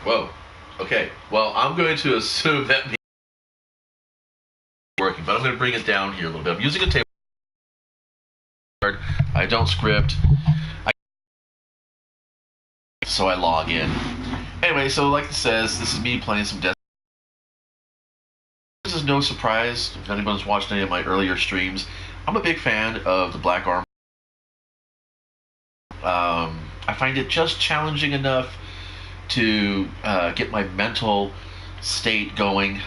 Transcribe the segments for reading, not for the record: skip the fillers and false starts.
Whoa. Okay. Well, I'm going to assume that means it's working, but I'm going to bring it down here a little bit. I'm using a table card. I don't script. So I log in. Anyway, so like it says, this is me playing some Destiny. This is no surprise if anyone's watched any of my earlier streams. I'm a big fan of the Black Armor. I find it just challenging enough to get my mental state going.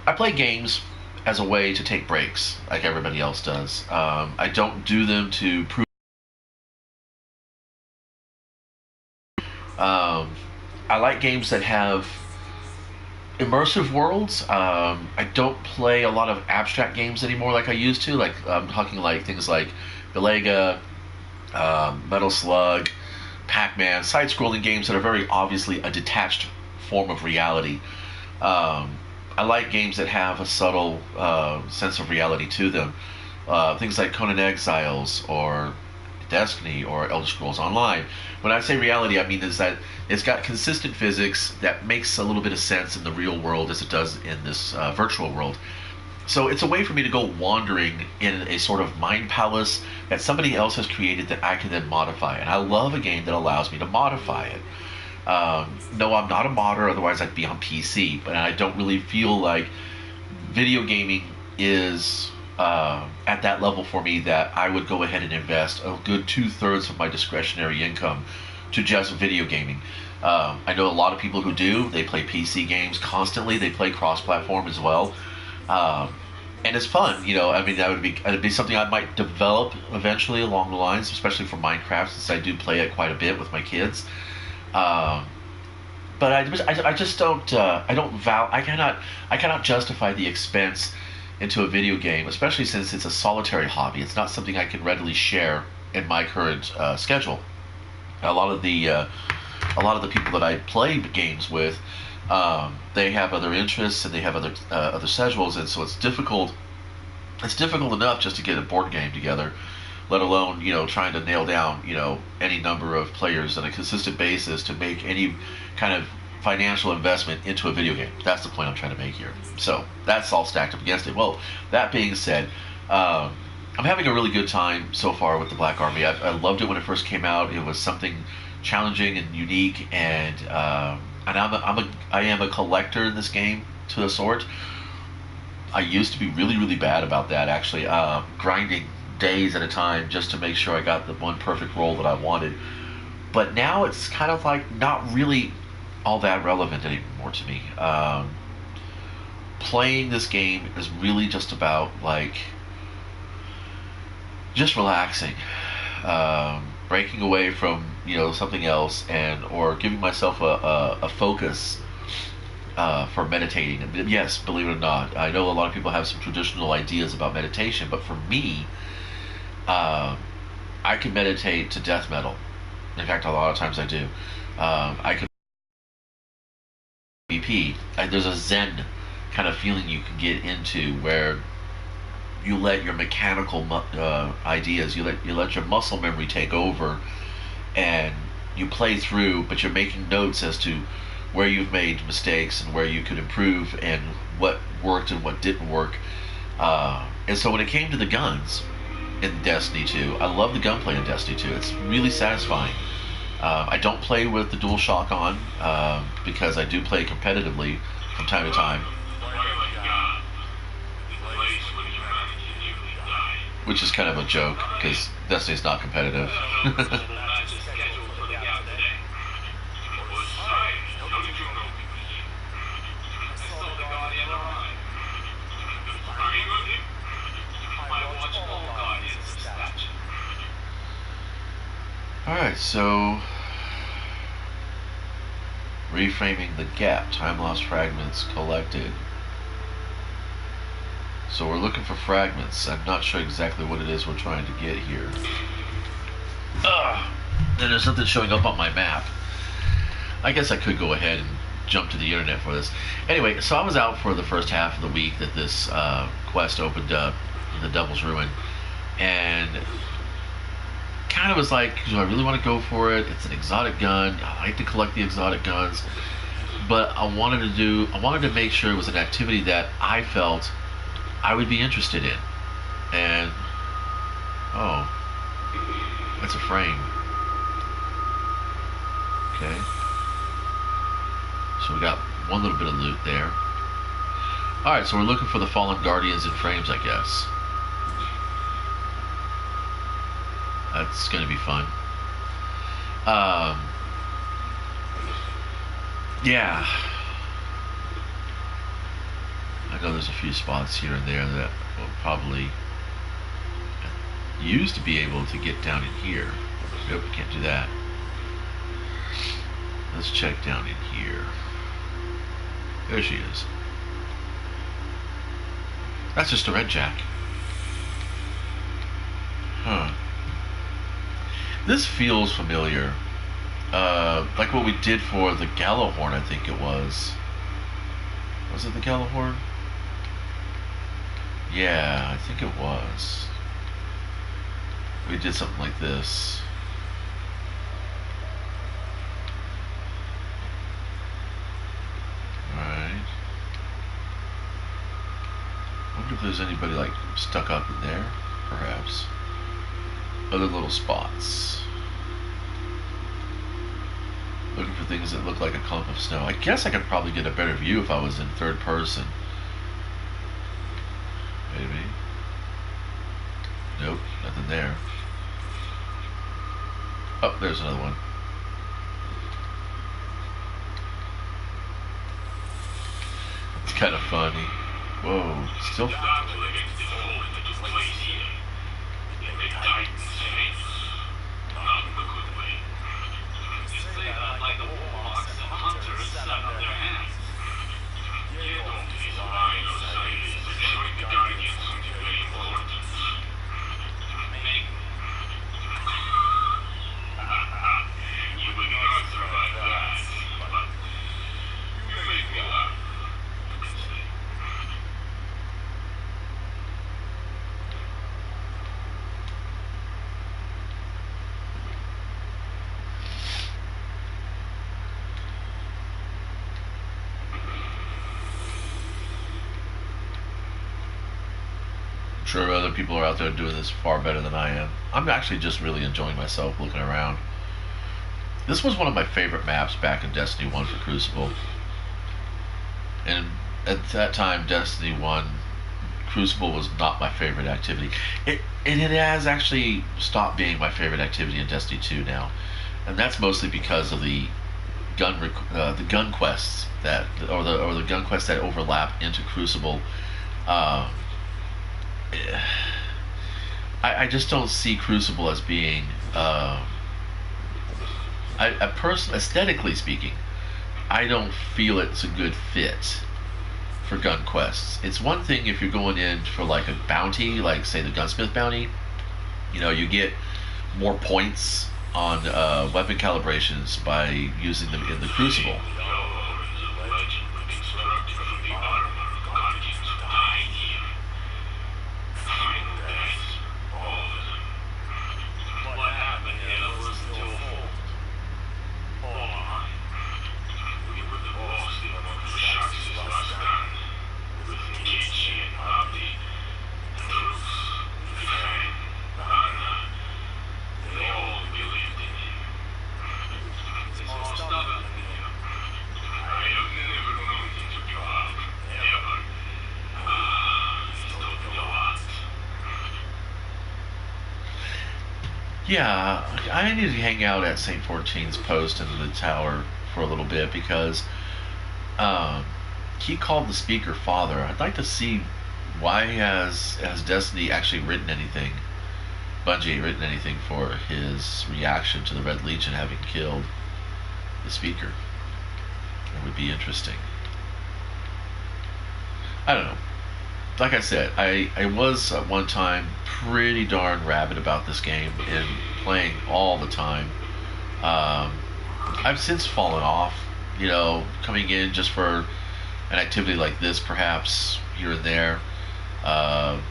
I play games as a way to take breaks, like everybody else does. I don't do them to prove. I like games that have immersive worlds. I don't play a lot of abstract games anymore like I used to. Like I'm talking like things like Galaga, Metal Slug, Pac-Man, side-scrolling games that are very obviously a detached form of reality. I like games that have a subtle sense of reality to them. Things like Conan Exiles or Destiny or Elder Scrolls Online. When I say reality, I mean is that it's got consistent physics that makes a little bit of sense in the real world as it does in this virtual world. So it's a way for me to go wandering in a sort of mind palace that somebody else has created that I can then modify. And I love a game that allows me to modify it. No, I'm not a modder, otherwise I'd be on PC. But I don't really feel like video gaming is at that level for me that I would go ahead and invest a good 2/3 of my discretionary income to just video gaming. I know a lot of people who do. They play PC games constantly. They play cross-platform as well. And it's fun, you know. I mean, that'd be something I might develop eventually along the lines, especially for Minecraft, since I do play it quite a bit with my kids. But I just don't I cannot justify the expense into a video game, especially since it's a solitary hobby. It's not something I can readily share in my current schedule. A lot of the people that I play games with, they have other interests and they have other schedules, and so it's difficult. It's difficult enough just to get a board game together, let alone trying to nail down any number of players on a consistent basis to make any kind of financial investment into a video game. That's the point I'm trying to make here. So that's all stacked up against it. Well, that being said, I'm having a really good time so far with the Black Army. I loved it when it first came out. It was something challenging and unique, and I am a collector in this game to a sort. I used to be really, really bad about that, actually, grinding days at a time just to make sure I got the one perfect roll that I wanted. But now it's kind of like not really all that relevant anymore to me. Playing this game is really just about just relaxing, breaking away from something else, or giving myself a focus for meditating. And yes, believe it or not, I know a lot of people have some traditional ideas about meditation, but for me, I can meditate to death metal. In fact, a lot of times I do. I can there's a zen kind of feeling you can get into where you let your mechanical ideas, you let your muscle memory take over, and you play through, but you're making notes as to where you've made mistakes and where you could improve and what worked and what didn't work. And so when it came to the guns in Destiny 2, I love the gunplay in Destiny 2. It's really satisfying. I don't play with the DualShock on because I do play competitively from time to time, which is kind of a joke because Destiny's not competitive. Alright, so reframing the gap, time lost fragments collected. So we're looking for fragments. I'm not sure exactly what it is we're trying to get here. And there's nothing showing up on my map. I guess I could go ahead and jump to the internet for this. Anyway, so I was out for the first half of the week that this quest opened up in the Devil's Ruin, and kind of was like, do I really want to go for it? It's an exotic gun. I like to collect the exotic guns, but I wanted to make sure it was an activity that I felt I would be interested in. And oh, that's a frame. Okay. So we got one little bit of loot there. Alright, so we're looking for the fallen guardians in frames, I guess. That's gonna be fun. Yeah. I know there's a few spots here and there that will probably use to be able to get down in here. Nope, can't do that. Let's check down in here. There she is. That's just a red jack. Huh. This feels familiar. Like what we did for the Gallowhorn, I think it was. Was it the Gallowhorn? Yeah, I think it was. We did something like this. Alright. Wonder if there's anybody like stuck up in there, perhaps. Other little spots. Looking for things that look like a clump of snow. I guess I could probably get a better view if I was in third person. Maybe. Nope, nothing there. Oh, there's another one. It's kind of funny. Whoa, still. I'm sure other people are out there doing this far better than I am. I'm actually just really enjoying myself looking around. This was one of my favorite maps back in Destiny 1 for Crucible. And at that time, Destiny 1, Crucible was not my favorite activity. It has actually stopped being my favorite activity in Destiny 2 now. And that's mostly because of the gun quests that, or the gun quests that overlap into Crucible. I just don't see Crucible as being, aesthetically speaking, I don't feel it's a good fit for gun quests. It's one thing if you're going in for like a bounty, like say the gunsmith bounty, you know, you get more points on weapon calibrations by using them in the Crucible. Yeah, I need to hang out at St. 14's post in the tower for a little bit because he called the speaker father. I'd like to see why has Destiny actually written anything, Bungie written anything for his reaction to the Red Legion having killed the speaker. It would be interesting. I don't know. Like I said, I was at one time pretty darn rabid about this game and playing all the time. I've since fallen off, you know, coming in just for an activity like this, perhaps here and there,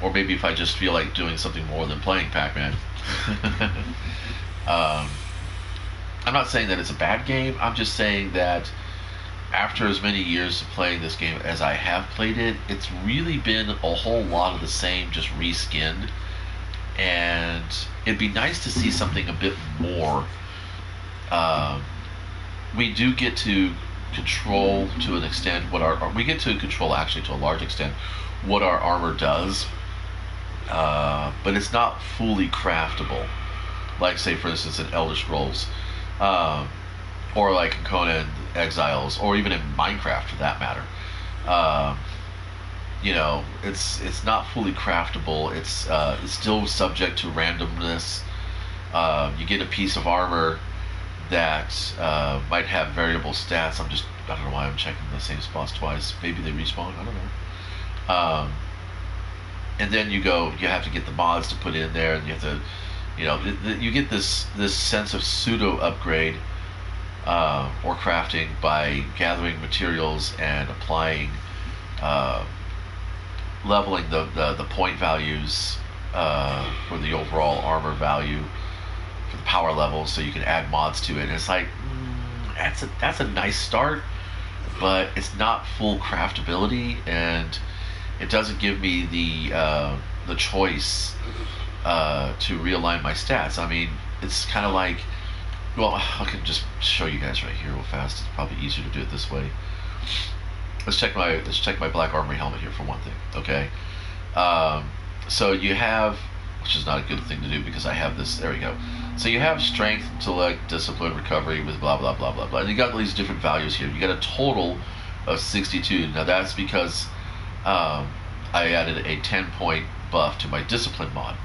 or maybe if I just feel like doing something more than playing Pac-Man. Um, I'm not saying that it's a bad game. I'm just saying that after as many years of playing this game as I have played it, it's really been a whole lot of the same, just reskinned. And it'd be nice to see something a bit more. Um, we do get to control to an extent what we get to control actually to a large extent what our armor does, but it's not fully craftable. Like say for instance in Elder Scrolls, um, or like in Conan Exiles, or even in Minecraft for that matter. Um, it's not fully craftable. It's still subject to randomness. You get a piece of armor that might have variable stats. I don't know why I'm checking the same spots twice. Maybe they respawn. I don't know. And then you have to get the mods to put in there, and you have to, you get this sense of pseudo upgrade or crafting by gathering materials and applying, leveling the point values for the overall armor value for the power levels, so you can add mods to it. And it's like that's a nice start, but it's not full craftability, and it doesn't give me the choice to realign my stats. I mean, it's kind of like, well, I can just show you guys right here real fast. It's probably easier to do it this way. Let's check my black armory helmet here for one thing. Okay, so you have, which is not a good thing to do because I have this. There we go. So you have strength, intellect, discipline, recovery with blah blah blah blah blah. And you got these different values here. You got a total of 62. Now that's because I added a 10-point buff to my discipline mod.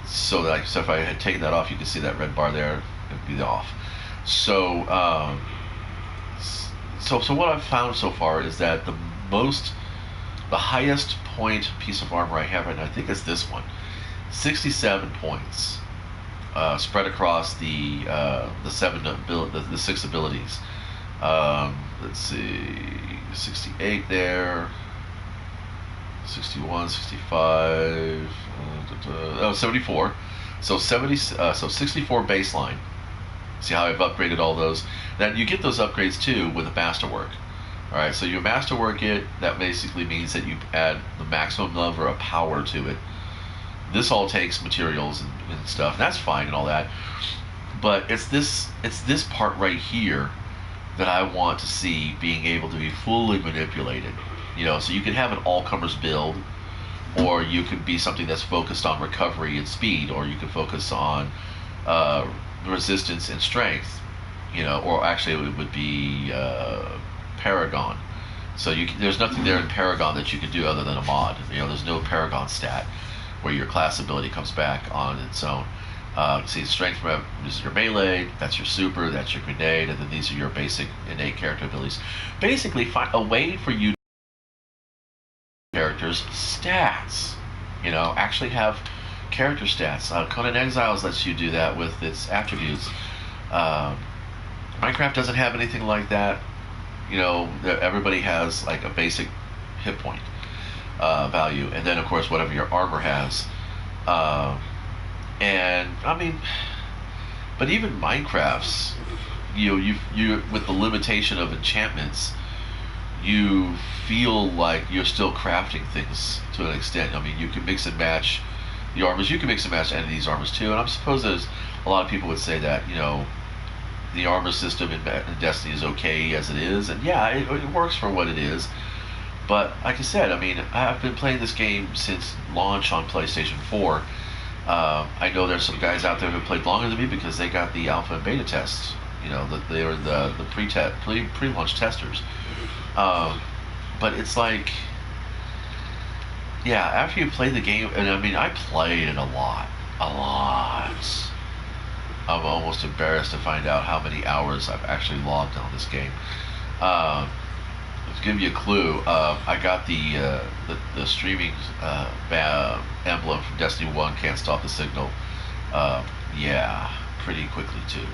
So if I had taken that off, you can see that red bar there. It'd be off. So so what I've found so far is that the highest point piece of armor I have right now, I think, is this one, 67 points, spread across the six abilities. Let's see, 68 there, 61, 65, 74. So 64 baseline. See how I've upgraded all those? Then you get those upgrades too with a masterwork. All right, so you masterwork it. That basically means that you add the maximum level of power to it. This all takes materials and stuff, and that's fine and all that. But it's this part right here that I want to see being able to be fully manipulated. So you can have an all-comers build, or you could be something that's focused on recovery and speed, or you can focus on resistance and strength, or actually it would be Paragon. So there's nothing there in Paragon that you can do other than a mod. There's no Paragon stat where your class ability comes back on its own. See, strength is your melee, that's your super, that's your grenade, and then these are your basic innate character abilities. Basically, find a way for you characters stats. Actually have character stats. Conan Exiles lets you do that with its attributes. Minecraft doesn't have anything like that. Everybody has like a basic hit point value, and then of course whatever your armor has. And I mean, but even Minecraft's, you with the limitation of enchantments, you feel like you're still crafting things to an extent. I mean, you can mix and match the armors. You can mix and match enemies' armors too. And I suppose there's a lot of people would say that the armor system in Destiny is okay as it is, and yeah, it works for what it is. But like I said, I mean, I've been playing this game since launch on PlayStation 4. I know there's some guys out there who played longer than me because they got the alpha and beta tests. They were the pre-launch testers. But it's like, yeah, after you play the game, and I mean, I played it a lot. I'm almost embarrassed to find out how many hours I've actually logged on this game. To give you a clue, I got the streaming emblem from Destiny 1, Can't Stop the Signal. Yeah, pretty quickly too.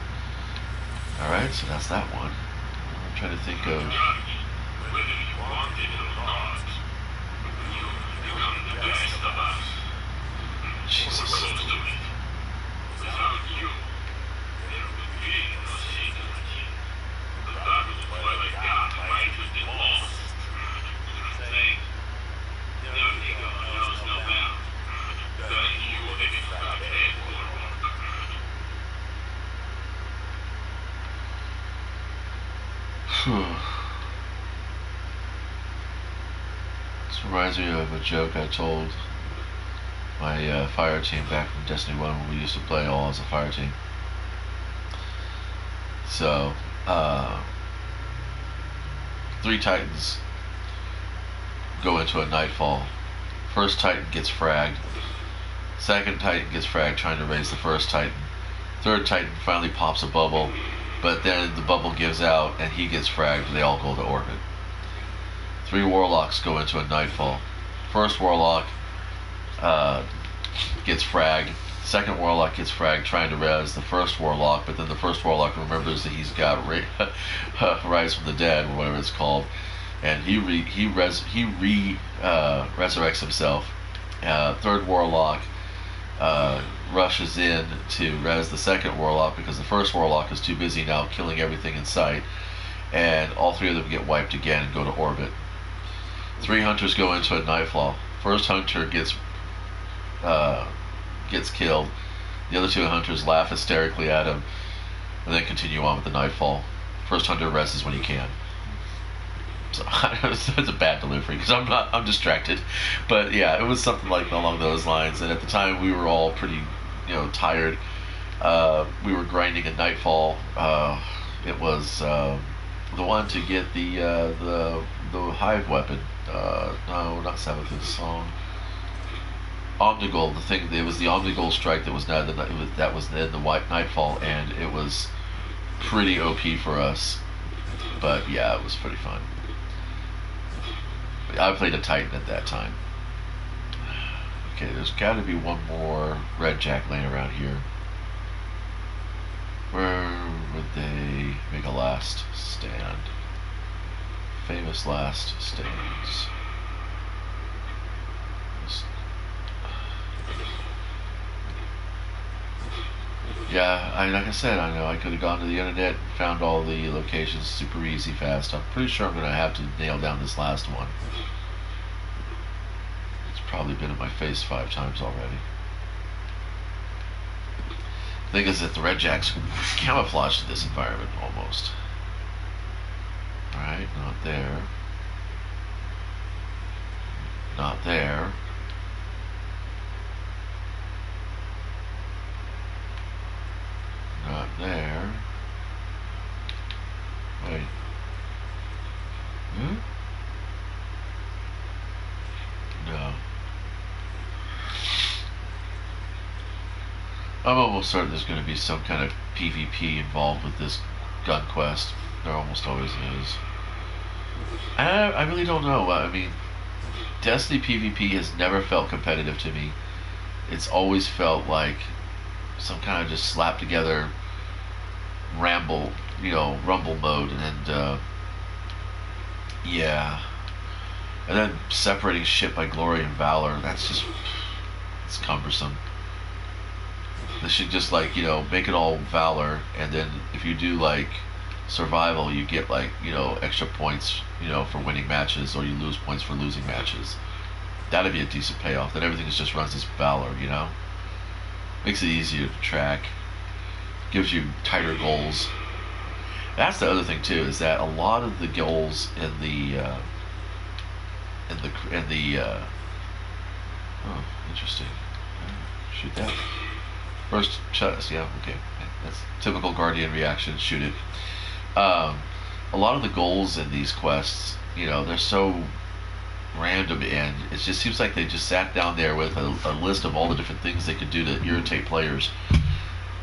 Alright, so that's that one. I'm trying to think of... Jesus. This reminds me of a joke I told my fire team back from Destiny 1 when we used to play all as a fire team. So, 3 Titans go into a nightfall. First Titan gets fragged. Second Titan gets fragged trying to raise the first Titan. Third Titan finally pops a bubble, but then the bubble gives out and he gets fragged and they all go to orbit. 3 Warlocks go into a nightfall. First Warlock gets fragged. Second Warlock gets fragged trying to res the first Warlock, but then the first Warlock remembers that he's got Rise from the Dead, or whatever it's called, and he resurrects himself. Third Warlock rushes in to res the second Warlock because the first Warlock is too busy now killing everything in sight, and all 3 of them get wiped again and go to orbit. 3 Hunters go into a nightfall. First Hunter gets killed. The other 2 Hunters laugh hysterically at him and then continue on with the nightfall. First Hunter rests when he can. So it's a bad delivery because I'm distracted, but yeah, it was something like along those lines. And at the time, we were all pretty, tired. We were grinding a nightfall. It was the one to get the hive weapon. No, not Sabbath's song. Omnigul, the thing. It was the Omnigul strike that was in the White Nightfall, and it was pretty OP for us. But yeah, it was pretty fun. I played a Titan at that time. Okay, there's got to be one more Red Jack laying around here. Where would they make a last stand? Famous last stands. Yeah, like I said, I know I could have gone to the internet and found all the locations super easy, fast. I'm pretty sure I'm going to have to nail down this last one. It's probably been in my face 5 times already. The thing is that the Red Jack's camouflaged in this environment almost. Alright, not there. Not there. Not there. Wait. No. I'm almost certain there's going to be some kind of PvP involved with this gun quest. There almost always is. I really don't know. I mean, Destiny PvP has never felt competitive to me. It's always felt like some kind of just slapped together rumble mode, and yeah, and then separating shit by glory and valor. It's cumbersome. They should just make it all valor, and then if you do survival, you get extra points for winning matches, or you lose points for losing matches. That'd be a decent payoff. Then everything just runs as valor, makes it easier to track, gives you tighter goals. That's the other thing too, is that a lot of the goals in the oh, interesting. Shoot that. First chest, yeah, okay. That's typical Guardian reaction, shoot it. A lot of the goals in these quests, they're so random, and it just seems like they just sat down there with a list of all the different things they could do to irritate players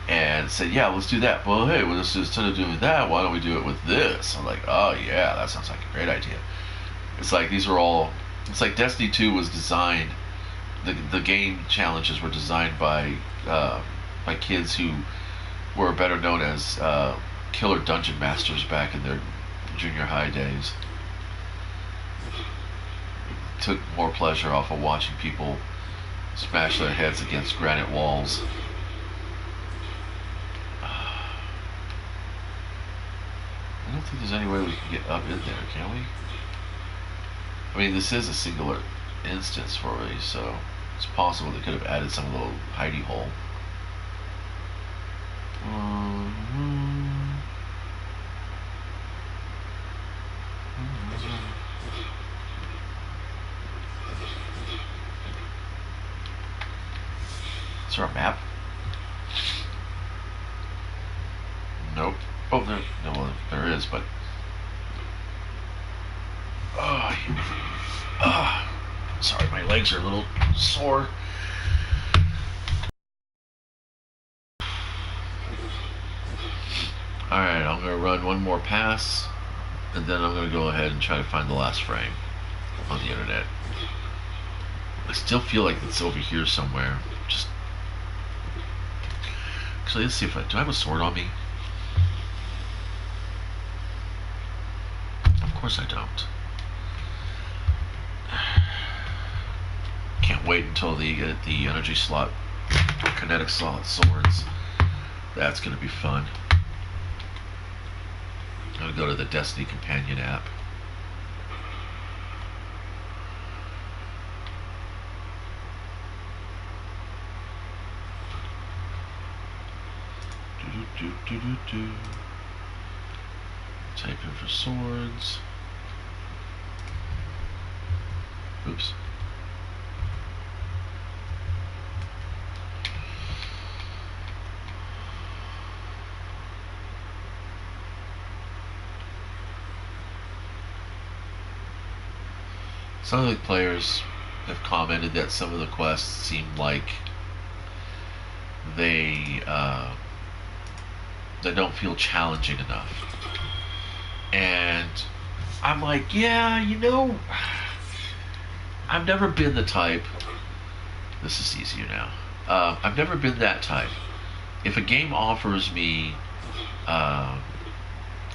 and said, yeah, let's do that. Well, hey, instead of doing that, why don't we do it with this? I'm like, oh yeah, that sounds like a great idea. It's like it's like Destiny 2 was designed, the game challenges were designed by kids who were better known as killer dungeon masters back in their junior high days. Took more pleasure off of watching people smash their heads against granite walls. I don't think there's any way we can get up in there, can we? I mean, this is a singular instance for me, so it's possible they could have added some little hidey hole. Nope. Oh, there. No, well, there is, but. Oh, sorry, my legs are a little sore. Alright, I'm going to run one more pass, and then I'm going to go ahead and try to find the last frame on the internet. I still feel like it's over here somewhere. Just. Actually, let's see if I. Do I have a sword on me? Of course I don't. Can't wait until the energy slot, kinetic slot swords. That's going to be fun. I'm going to go to the Destiny Companion app. Type in for swords. Oops. Some of the players have commented that some of the quests seem like they don't feel challenging enough. And I'm like, yeah, I've never been the type. This is easier now. I've never been that type. If a game offers me, I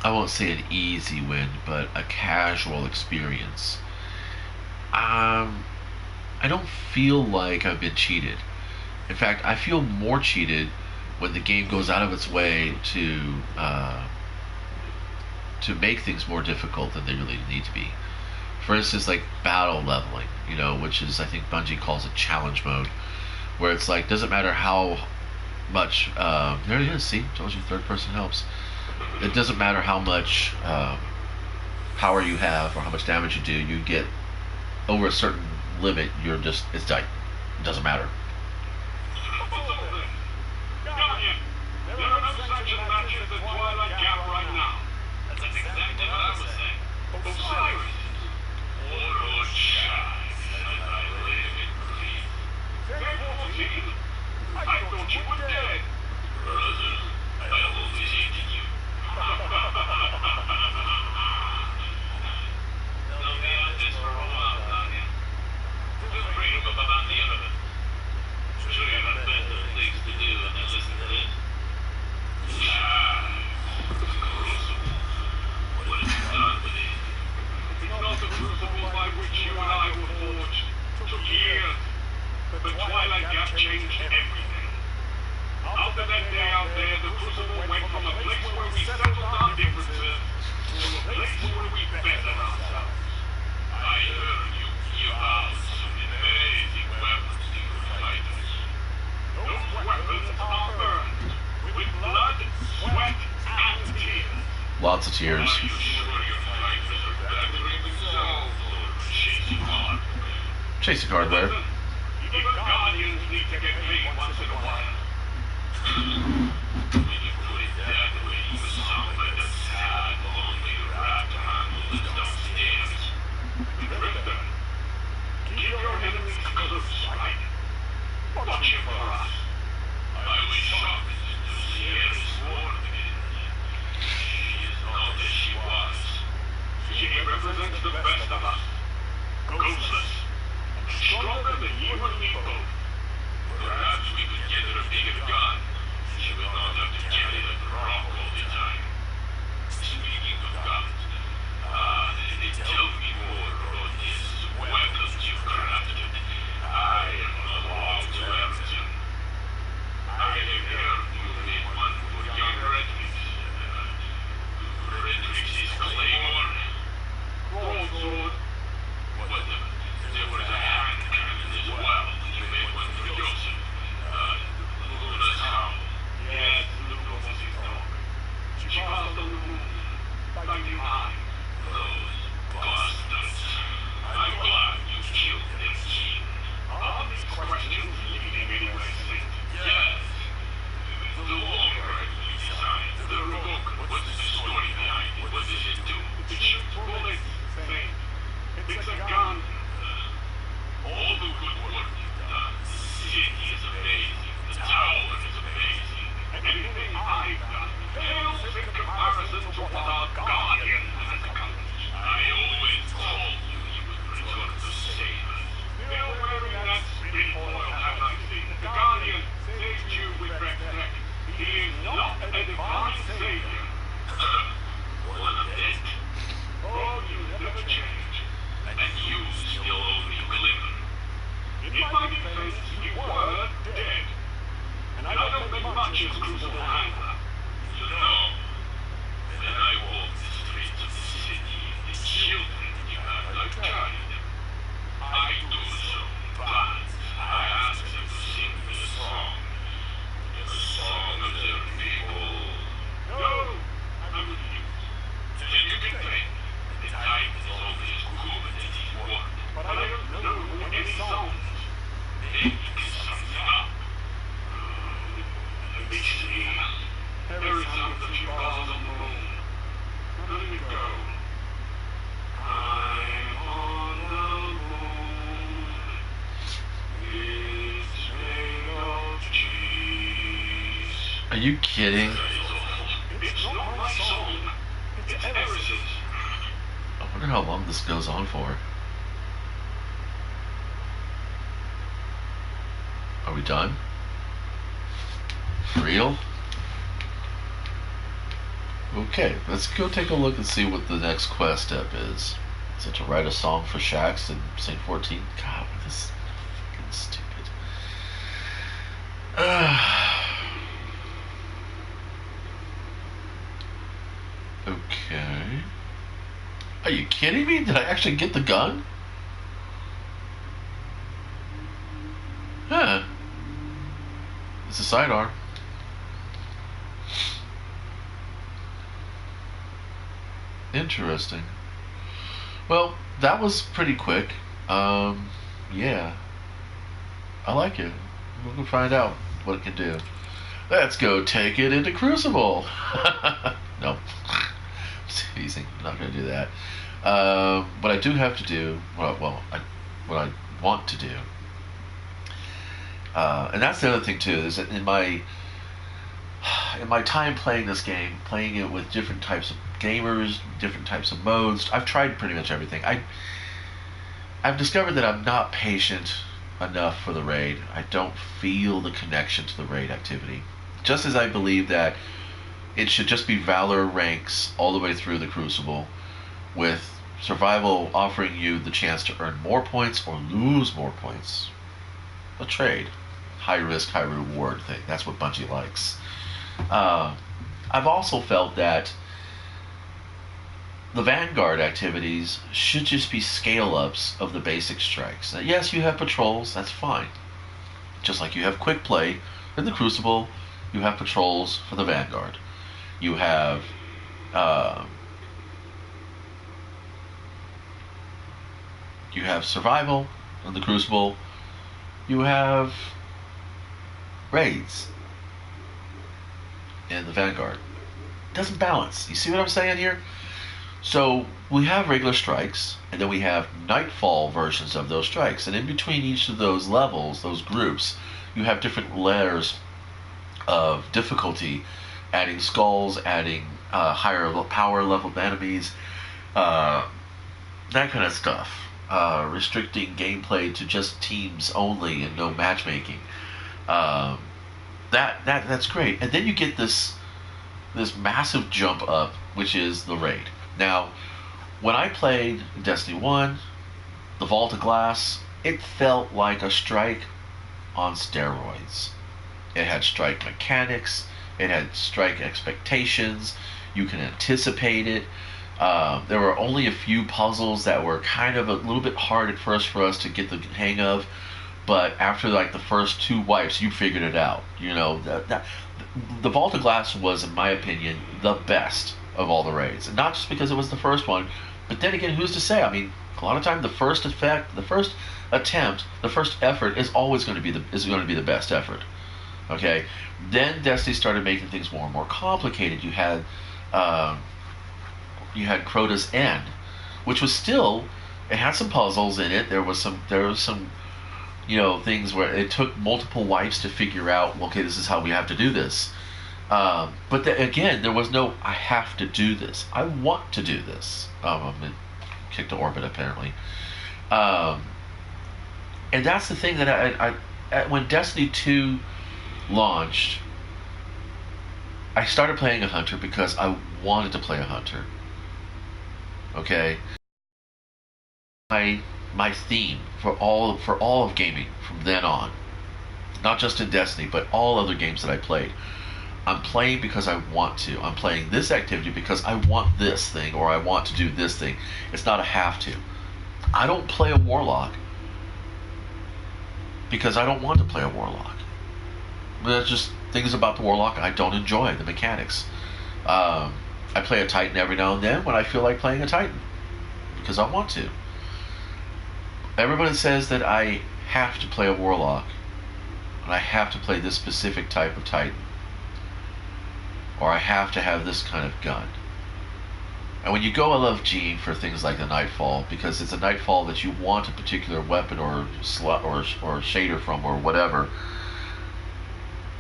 won't say an easy win, but a casual experience, I don't feel like I've been cheated. In fact, I feel more cheated when the game goes out of its way to make things more difficult than they really need to be. For instance, like battle leveling, which is, I think Bungie calls it challenge mode, where it's like, doesn't matter how much, there it is, see, told you third person helps. It doesn't matter how much power you have or how much damage you do, you get over a certain limit, it's done. It doesn't matter. I thought you were dead. Brother, I have always hated you. They'll be on this for a while, Daniel. Feel free to go about the other. Sure you have better things to do than to listen to this. Crucible. What have you done with it? It's not the crucible by which you and I were forged. Took years. But Twilight Gap changed everything. After that day out there, the Crucible went from a place where we settled our differences to a place where we bettered ourselves. I heard you give out some amazing weapons to your fighters. Those weapons are burned with blood, sweat, and tears. Lots of tears. Are you sure your fighters are battering themselves or chasing hardware? Chasing hardware. Even Guardians need to get paid once in a while. When you put it that way, you sound like a sad, lonely rat handler downstairs. Drifter, keep your enemies close, right? Watching for us. I was shocked to see Ares sworn again. She is not as she was. She represents the best of us. Ghostless. Stronger than you and me both. Perhaps we could get her purchase Crucible Hangar. You know, when I walk the streets of the city, the children you have like child, I do so, but I ask them to sing me a song. The song of their people. No, I refuse. Then you can play. The time is only as good as it is one. But I don't know any songs. Then you can sum them up. Let me see. There is some that you are on the moon. Let me go. I'm on the moon. It's made of cheese. Are you kidding? It's not my song. It's Eris's. I wonder how long this goes on for. Are we done? Real? Okay, let's go take a look and see what the next quest step is. Is it to write a song for Shaxx in St. 14? God, this is fucking stupid. Okay. Are you kidding me? Did I actually get the gun? Huh. It's a sidearm. Interesting. Well, that was pretty quick. Yeah. I like it. We're gonna find out what it can do. Let's go take it into Crucible. No. Teasing. I'm not gonna do that. What I do have to do, what I want to do, and that's the other thing too, is that in my time playing this game, playing it with different types of gamers, different types of modes, I've tried pretty much everything. I've discovered that I'm not patient enough for the raid. I don't feel the connection to the raid activity. Just as I believe that it should just be Valor ranks all the way through the Crucible, with survival offering you the chance to earn more points or lose more points. A trade. High risk, high reward thing. That's what Bungie likes. I've also felt that the Vanguard activities should just be scale-ups of the basic strikes. Now, yes, you have patrols, that's fine. Just like you have quick play in the Crucible, you have patrols for the Vanguard. You have survival in the Crucible. You have raids in the Vanguard. It doesn't balance. You see what I'm saying here? So we have regular strikes, and then we have nightfall versions of those strikes. And in between each of those levels, those groups, you have different layers of difficulty, adding skulls, adding higher power level enemies, that kind of stuff. Restricting gameplay to just teams only and no matchmaking. That's great. And then you get this massive jump up, which is the raid. Now, when I played Destiny 1, the Vault of Glass, it felt like a strike on steroids. It had strike mechanics, it had strike expectations, you can anticipate it. There were only a few puzzles that were kind of a little bit hard at first for us to get the hang of, but after like the first 2 wipes, you figured it out. You know, the Vault of Glass was, in my opinion, the best of all the raids, and not just because it was the first one, but then again, who's to say? I mean, a lot of time the first attempt, the first effort is always going to be the best effort. Okay, then Destiny started making things more and more complicated. You had Crota's End, which was still, it had some puzzles in it. There was some things where it took multiple wipes to figure out, okay, this is how we have to do this. But again, there was no, I have to do this. I want to do this. I'm been kicked to orbit, apparently. And that's the thing that I when Destiny 2 launched, I started playing a hunter because I wanted to play a hunter. Okay? My theme for all of gaming from then on, not just in Destiny, but all other games that I played, I'm playing because I want to. I'm playing this activity because I want this thing, or I want to do this thing. It's not a have to. I don't play a warlock because I don't want to play a warlock. There's just things about the warlock I don't enjoy, the mechanics. I play a titan every now and then when I feel like playing a titan because I want to. Everybody says that I have to play a warlock and I have to play this specific type of titan, or I have to have this kind of gun. And when you go LFG for things like the Nightfall, because it's a Nightfall that you want a particular weapon or shader from or whatever,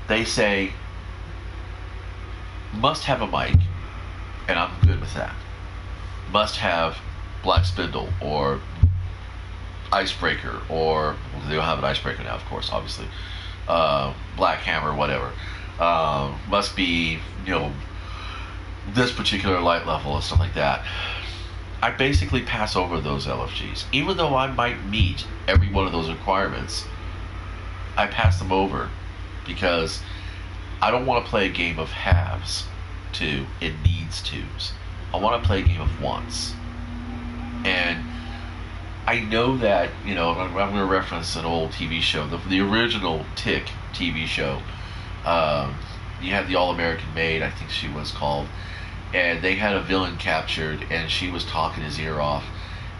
they say must have a mic, and I'm good with that. Must have Black Spindle or Icebreaker, or well, they don't have an Icebreaker now, of course, obviously. Black Hammer, whatever. Must be, this particular light level and stuff like that. I basically pass over those LFGs. Even though I might meet every one of those requirements, I pass them over because I don't want to play a game of haves to it needs tos. I want to play a game of wants. And I know that, I'm going to reference an old TV show, the original Tick TV show. You had the All-American Maid, I think she was called, and they had a villain captured, and she was talking his ear off,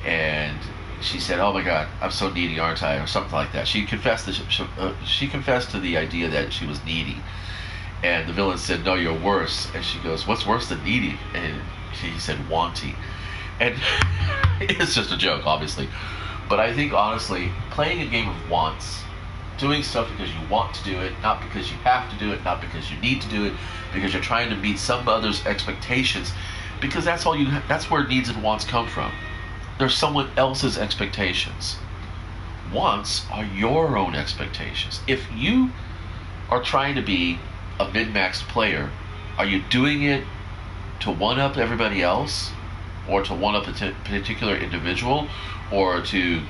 and she said, "Oh my God, I'm so needy, aren't I?" or something like that. She confessed to the idea that she was needy, and the villain said, "No, you're worse." And she goes, "What's worse than needy?" And he said, "Wanty." And it's just a joke, obviously. But I think, honestly, playing a game of wants, doing stuff because you want to do it, not because you have to do it, not because you need to do it, because you're trying to meet some other's expectations, because that's where needs and wants come from. They're someone else's expectations. Wants are your own expectations. If you are trying to be a min-maxed player, are you doing it to one-up everybody else, or to one-up a particular individual, or to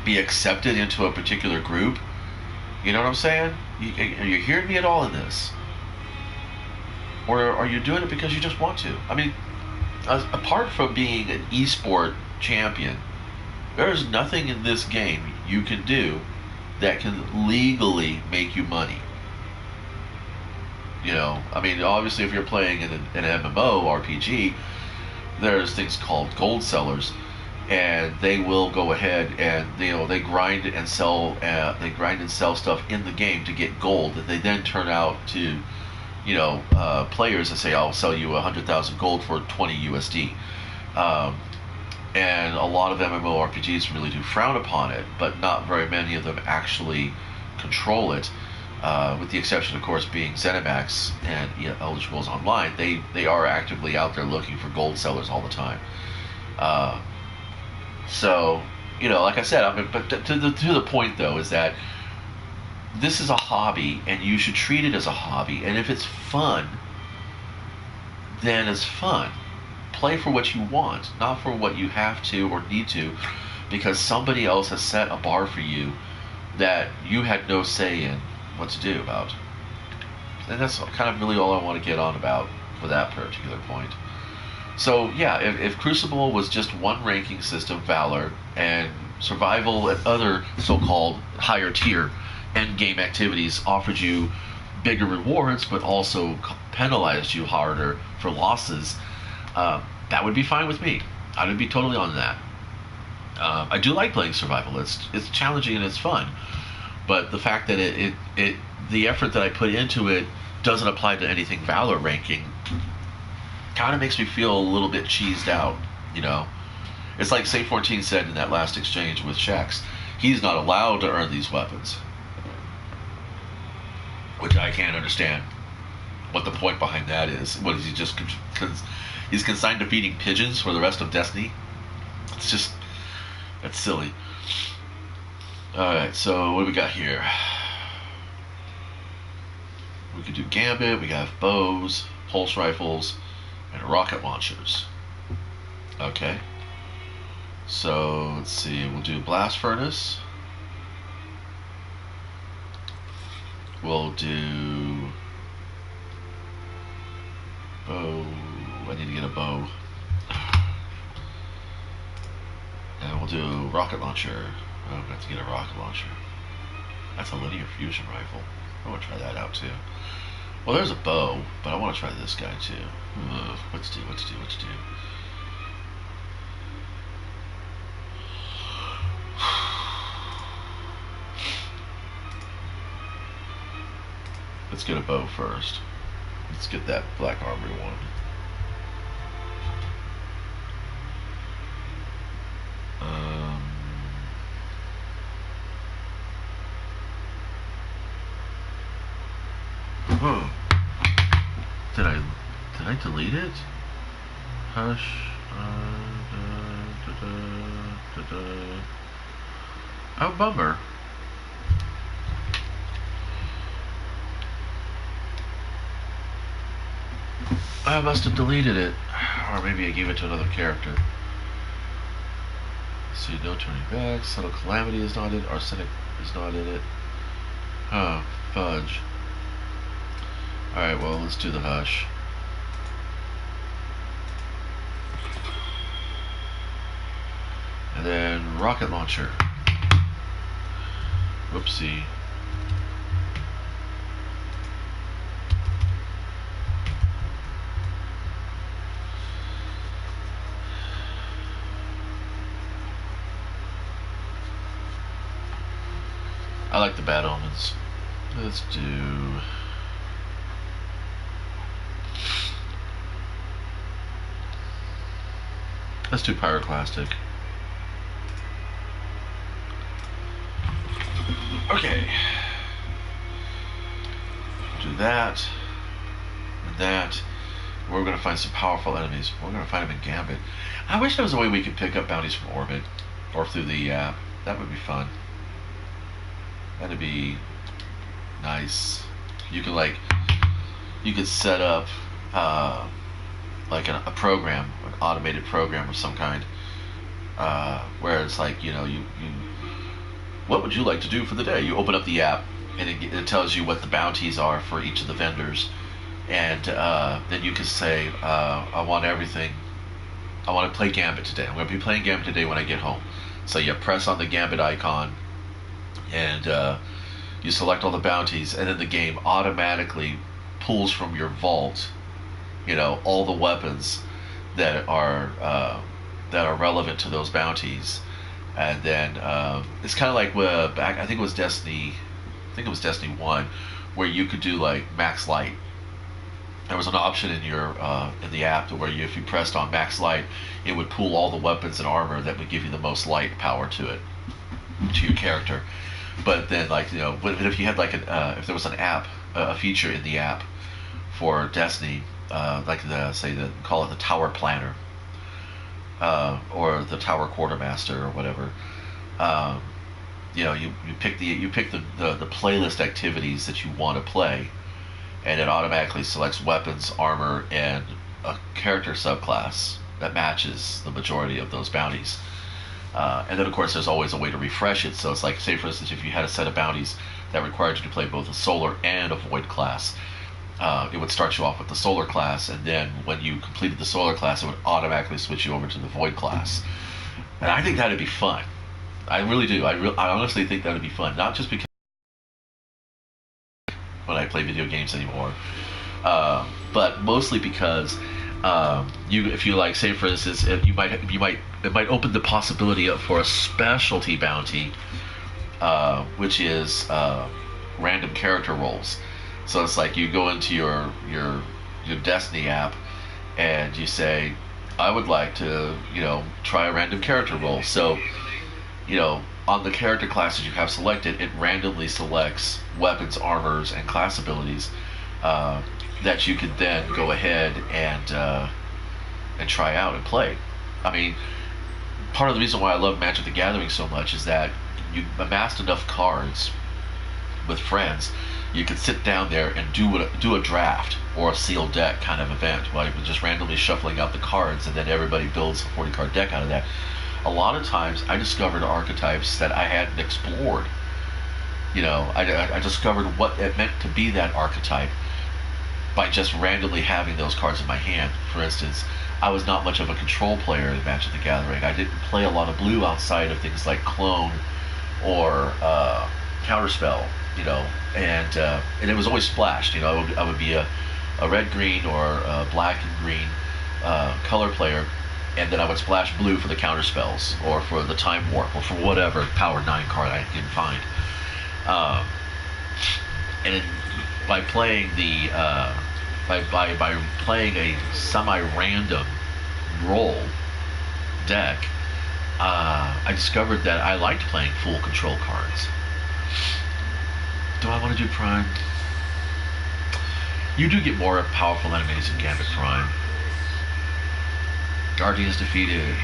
be accepted into a particular group? You know what I'm saying? Are you hearing me at all in this? Or are you doing it because you just want to? I mean, apart from being an esport champion, there's nothing in this game you can do that can legally make you money. I mean, obviously if you're playing in an MMO RPG, there's things called gold sellers, and they will go ahead and they grind and sell stuff in the game to get gold that they then turn out to players and say, "I'll sell you 100,000 gold for 20 USD." And a lot of MMORPGs really do frown upon it, but not very many of them actually control it. With the exception, of course, being ZeniMax and Elder Scrolls Online, they are actively out there looking for gold sellers all the time. So, like I said, but to the point though is that this is a hobby, and you should treat it as a hobby. And if it's fun, then it's fun. Play for what you want, not for what you have to or need to, because somebody else has set a bar for you that you had no say in what to do about. And that's kind of really all I want to get on about for that particular point. So yeah, if Crucible was just one ranking system, Valor, and Survival and other so-called higher tier end game activities offered you bigger rewards, but also penalized you harder for losses, that would be fine with me. I would be totally on that. I do like playing Survival. It's challenging and it's fun, but the fact that the effort that I put into it doesn't apply to anything Valor ranking kind of makes me feel a little bit cheesed out. It's like Saint 14 said in that last exchange with Shax. He's not allowed to earn these weapons, which I can't understand what the point behind that is. What is he just he's consigned to feeding pigeons for the rest of Destiny? That's silly. Alright, so what do we got here? We could do Gambit, we have bows, pulse rifles, and rocket launchers. Okay. So, let's see, we'll do Blast Furnace. We'll do a bow. And we'll do rocket launcher. Oh, I'm going to have to get a rocket launcher. That's a linear fusion rifle. I want to try that out too. Well, there's a bow, but I want to try this guy too. What to do? Let's get a bow first. Let's get that black armory one. Oh, did I delete it? Hush. Oh, bummer. I must have deleted it, or maybe I gave it to another character. Let's see, no turning back. Subtle calamity is not in. Arsenic is not in it. Oh, fudge. Alright, well, let's do the hush. And then rocket launcher. Whoopsie. I like the bad omens. Let's do... Let's do pyroclastic. Okay. Do that. And that. We're going to find some powerful enemies. We're going to find them in Gambit. I wish there was a way we could pick up bounties from orbit. Or through the app. That would be fun. That'd be nice. You could set up like a program, an automated program of some kind, where it's like, you what would you like to do for the day? You open up the app, and it tells you what the bounties are for each of the vendors, and then you can say, I want everything. I want to play Gambit today. I'm going to be playing Gambit today when I get home. So you press on the Gambit icon, and you select all the bounties, and then the game automatically pulls from your vault, all the weapons that are relevant to those bounties, and then it's kind of like back. I think it was Destiny 1, where you could do like max light. There was an option in your in the app to where if you pressed on max light, it would pull all the weapons and armor that would give you the most light power to it, to your character. But then, but if you had if there was an app, a feature in the app for Destiny, call it the Tower Planner, or the Tower Quartermaster or whatever. You pick the playlist activities that you want to play, and it automatically selects weapons, armor, and a character subclass that matches the majority of those bounties. And then, of course, there's always a way to refresh it. So it's like, say, for instance, if you had a set of bounties that required you to play both a solar and a void class, it would start you off with the solar class, and then when you completed the solar class, it would automatically switch you over to the void class. And I think that'd be fun. I really do. I honestly think that'd be fun. Not just because when I play video games anymore, but mostly because if you like, say for instance, it might open the possibility up for a specialty bounty, which is random character roles. So it's like you go into your Destiny app, and you say, I would like to try a random character role. So on the character classes you have selected, it randomly selects weapons, armors, and class abilities that you can then go ahead and try out and play. I mean, part of the reason why I love Magic the Gathering so much is that you amassed enough cards with friends, you could sit down there and do a draft or a sealed deck kind of event, while you're just randomly shuffling out the cards, and then everybody builds a 40-card deck out of that. A lot of times I discovered archetypes that I hadn't explored. I discovered what it meant to be that archetype by just randomly having those cards in my hand. For instance, I was not much of a control player in Magic the Gathering. I didn't play a lot of blue outside of things like Clone or Counterspell, you know, and it was always splashed. You know, I would be a red green or a black and green color player, and then I would splash blue for the counter spells or for the time warp or for whatever power 9 card I can find. Um, and it, by playing the by playing a semi-random roll deck, I discovered that I liked playing full control cards. Do I want to do Prime? You do get more powerful enemies in Gambit Prime. Guardians defeated.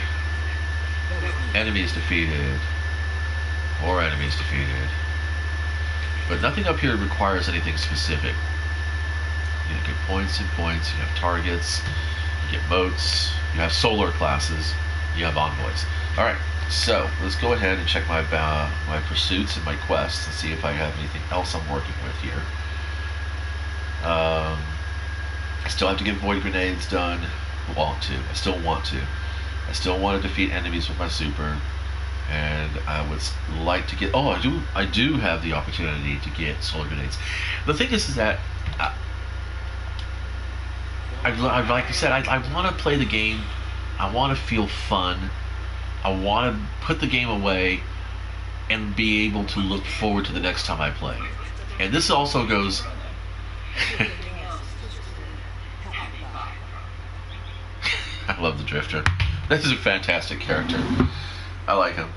Enemies defeated. Or enemies defeated. But nothing up here requires anything specific. You get points and points, you have targets, you get moats, you have solar classes, you have envoys. Alright, so let's go ahead and check my my pursuits and my quests and see if I have anything else I'm working with here. I still have to get void grenades done. I still want to. I still want to defeat enemies with my super. And I would like to get... Oh, I do have the opportunity to get solar grenades. The thing is that... like I said, I want to play the game. I want to feel fun. I want to put the game away and be able to look forward to the next time I play. And this also goes... I love the Drifter. This is a fantastic character. I like him.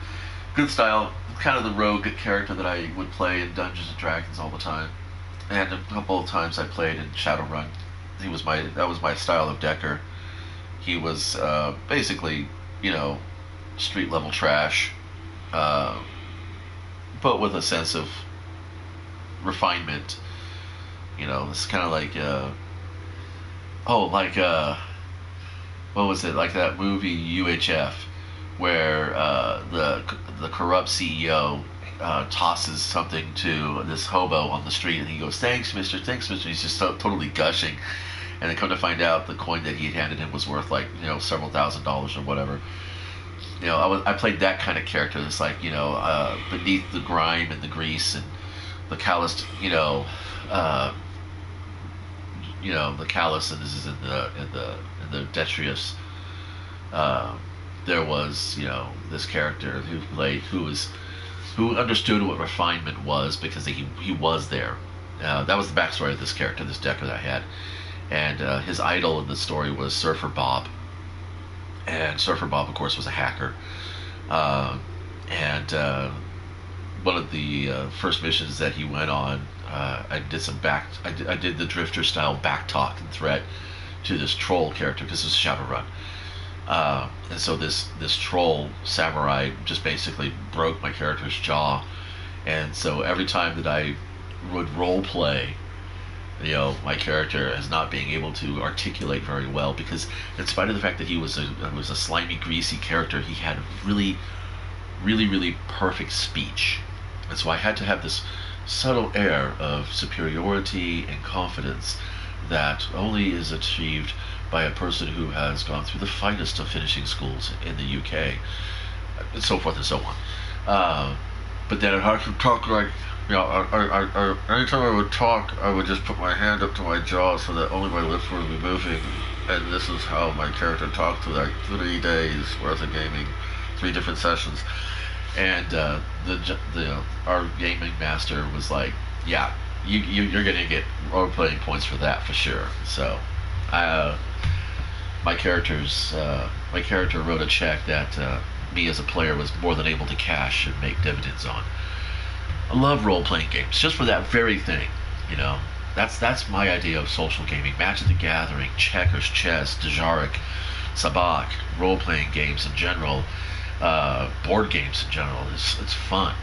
Good style. Kind of the rogue character that I would play in Dungeons and Dragons all the time. And a couple of times I played in Shadowrun. That was my style of Decker. He was basically, you know, street level trash, but with a sense of refinement. You know, it's kind of like what was it, like that movie UHF, where the corrupt CEO tosses something to this hobo on the street, and he goes, thanks, mister, thanks, mister. He's just so totally gushing, and then come to find out the coin that he handed him was worth, like, you know, several $1,000s or whatever. You know, I played that kind of character. It's like, you know, beneath the grime and the grease and the calloused, the callousness in the detritus. There was, you know, this character who understood what refinement was because he was there. That was the backstory of this character, this Decker that I had. And his idol in the story was Surfer Bob. And Surfer Bob, of course, was a hacker. One of the first missions that he went on, I did the Drifter style back talk and threat to this troll character because it's Shadowrun. And so this troll samurai just basically broke my character's jaw. And so every time that I would role play, you know, my character as not being able to articulate very well, because in spite of the fact that he was a slimy, greasy character, he had really, really, really perfect speech. And so I had to have this subtle air of superiority and confidence that only is achieved by a person who has gone through the finest of finishing schools in the UK, and so forth and so on. But then I could talk like, you know, anytime I would talk, I would just put my hand up to my jaw so that only my lips would be moving, and this is how my character talked for like 3 days worth of gaming, 3 different sessions. And our gaming master was like, yeah, you're gonna get role playing points for that for sure. So my character wrote a check that me as a player was more than able to cash and make dividends on. I love role-playing games just for that very thing, you know. That's my idea of social gaming. Magic the Gathering, checkers, chess, Dejarik, Sabak, role-playing games in general, board games in general. It's fun.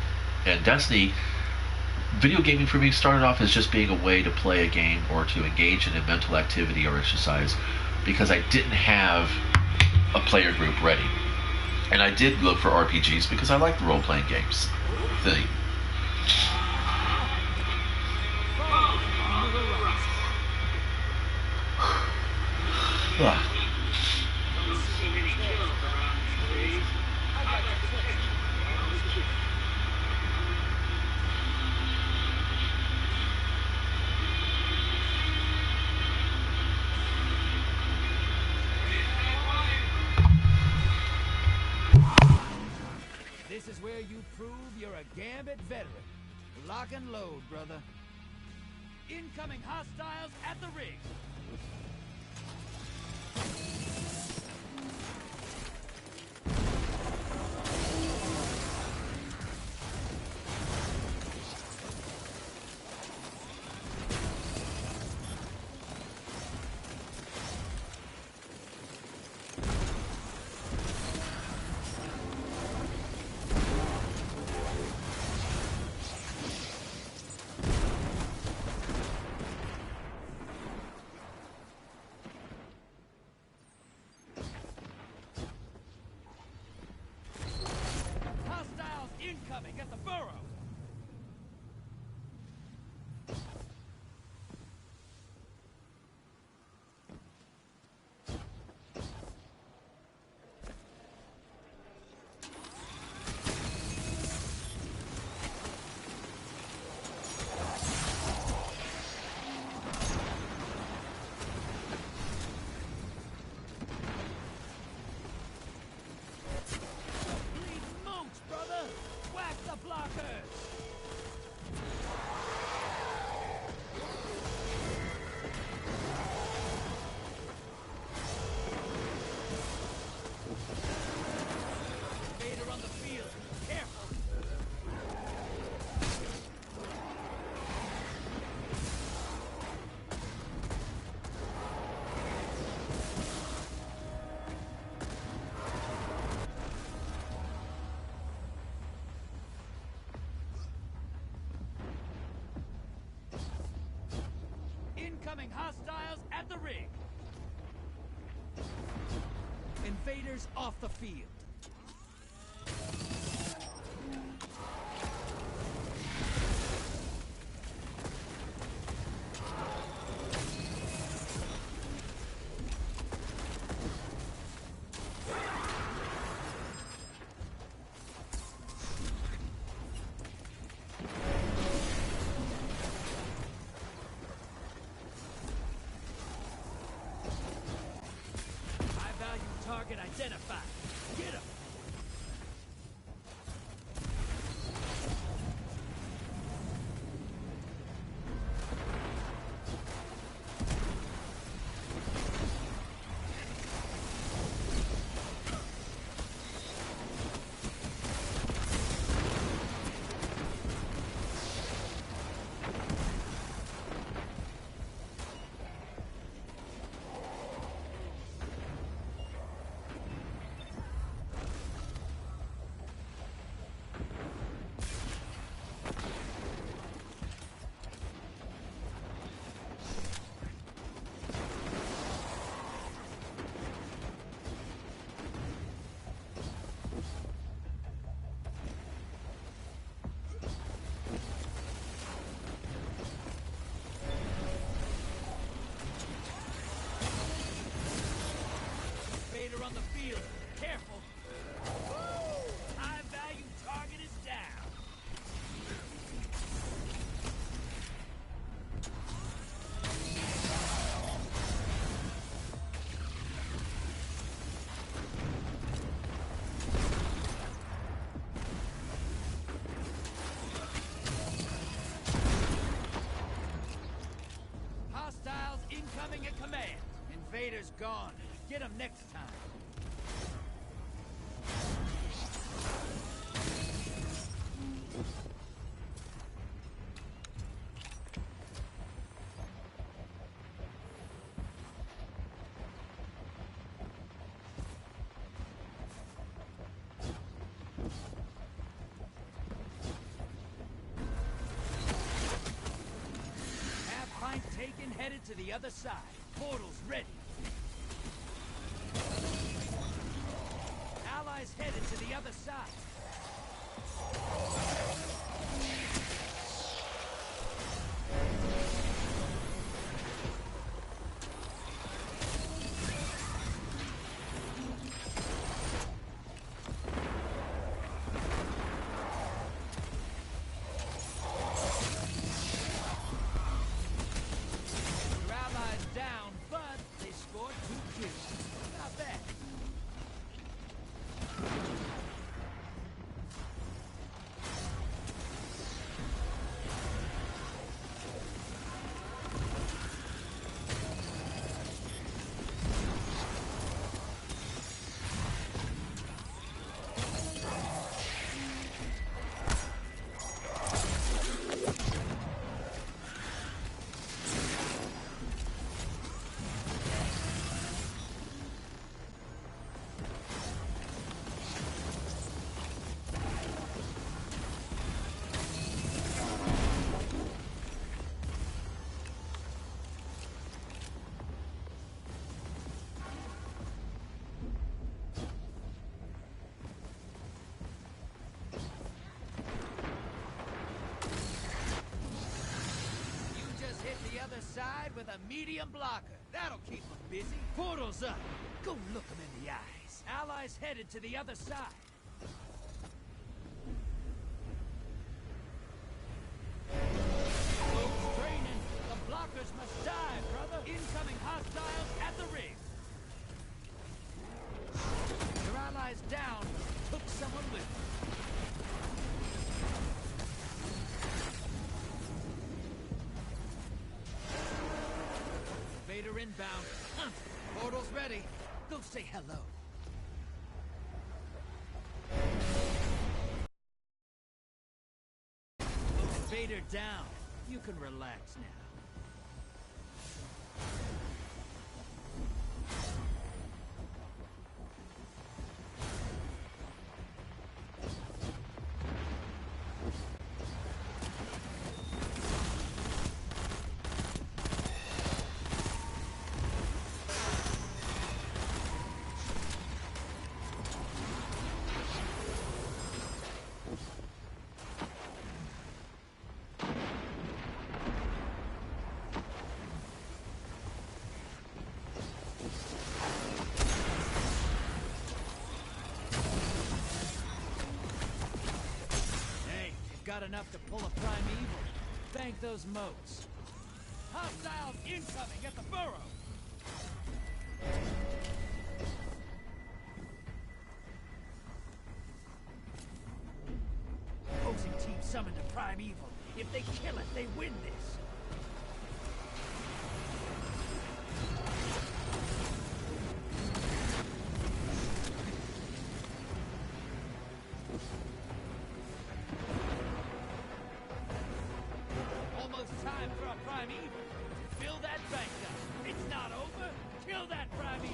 And Destiny, video gaming for me started off as just being a way to play a game or to engage in a mental activity or exercise because I didn't have a player group ready. And I did look for RPGs because I like the role-playing games thing. where you prove you're a Gambit veteran. Lock and load, brother. Incoming hostiles at the rig. Incoming at the burrow! Whack the blockers! Vader on the field. Careful! Incoming hostiles at the rig. Invaders off the field. Target identified. Get him! Vader on the field. Careful. Woo! High value target is down. Hostiles incoming at command. Invader's gone. Get him next time. Half pint taken, headed to the other side. Portal's ready. Allies headed to the other side. Your allies down, but they scored 2 kills. Not bad. side with a medium blocker. That'll keep them busy. Portal's up. Go look them in the eyes. Allies headed to the other side. Folks training. The blockers must die, brother. Incoming hostiles at the ring. Your allies down. Took someone with them. Vader inbound. Portal's ready. Go say hello. Vader down. You can relax now. Got enough to pull a primeval. Thank those moats. Hostiles incoming at the burrow. Opposing team summoned a primeval. If they kill it, they win this. Time for a primeval. Fill that bank up. It's not over. Kill that primeval.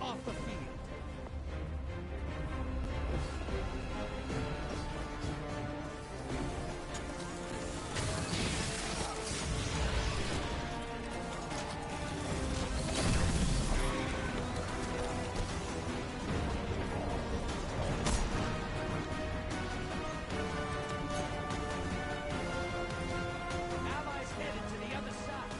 Off the field. Allies headed to the other side.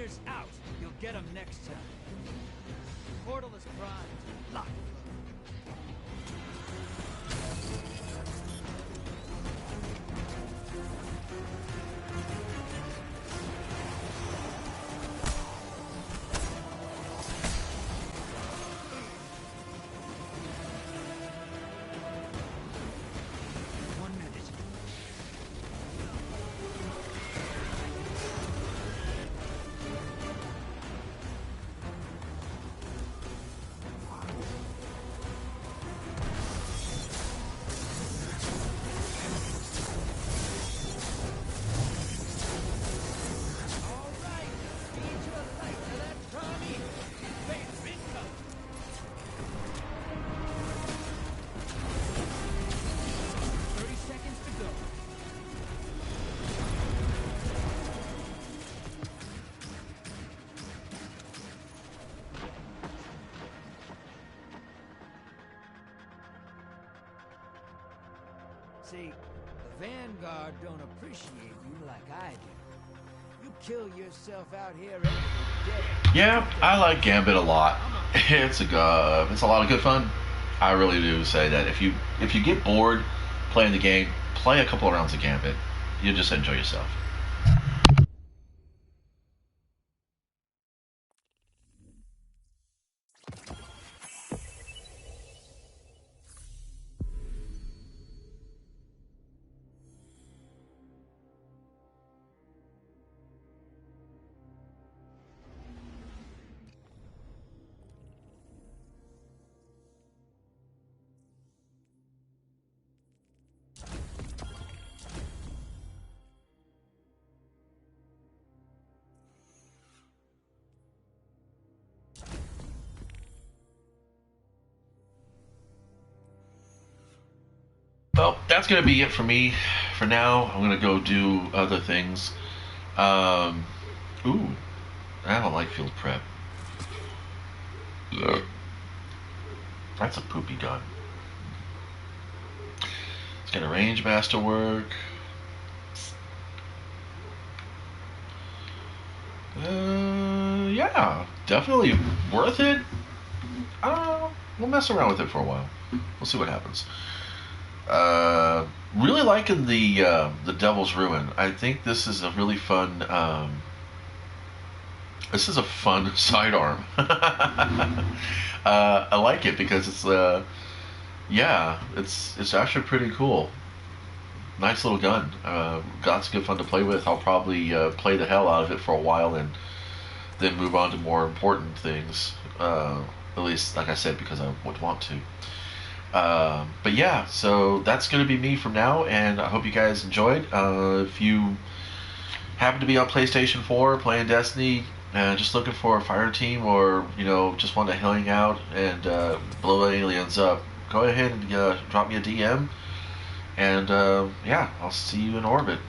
Invaders out. You'll get them next time. Portal is primed. Lock. See, the Vanguard don't appreciate you like I do. You kill yourself out here every day. Yeah, I like Gambit a lot. It's a lot of good fun. I really do say that if you get bored playing the game, play a couple of rounds of Gambit. You'll just enjoy yourself. Well, that's gonna be it for me. For now, I'm gonna go do other things. Ooh, I don't like field prep. Ugh. That's a poopy gun. It's gonna range master work. Yeah, definitely worth it. We'll mess around with it for a while. We'll see what happens. Really liking the Devil's Ruin. I think this is a really fun. This is a fun sidearm. I like it because it's it's actually pretty cool. Nice little gun. Lots of good fun to play with. I'll probably play the hell out of it for a while and then move on to more important things. At least, like I said, because I would want to. But yeah, so that's going to be me from now, and I hope you guys enjoyed. If you happen to be on PlayStation 4 playing Destiny, just looking for a fire team, or just want to hang out and blow aliens up, go ahead and drop me a DM, and yeah, I'll see you in orbit.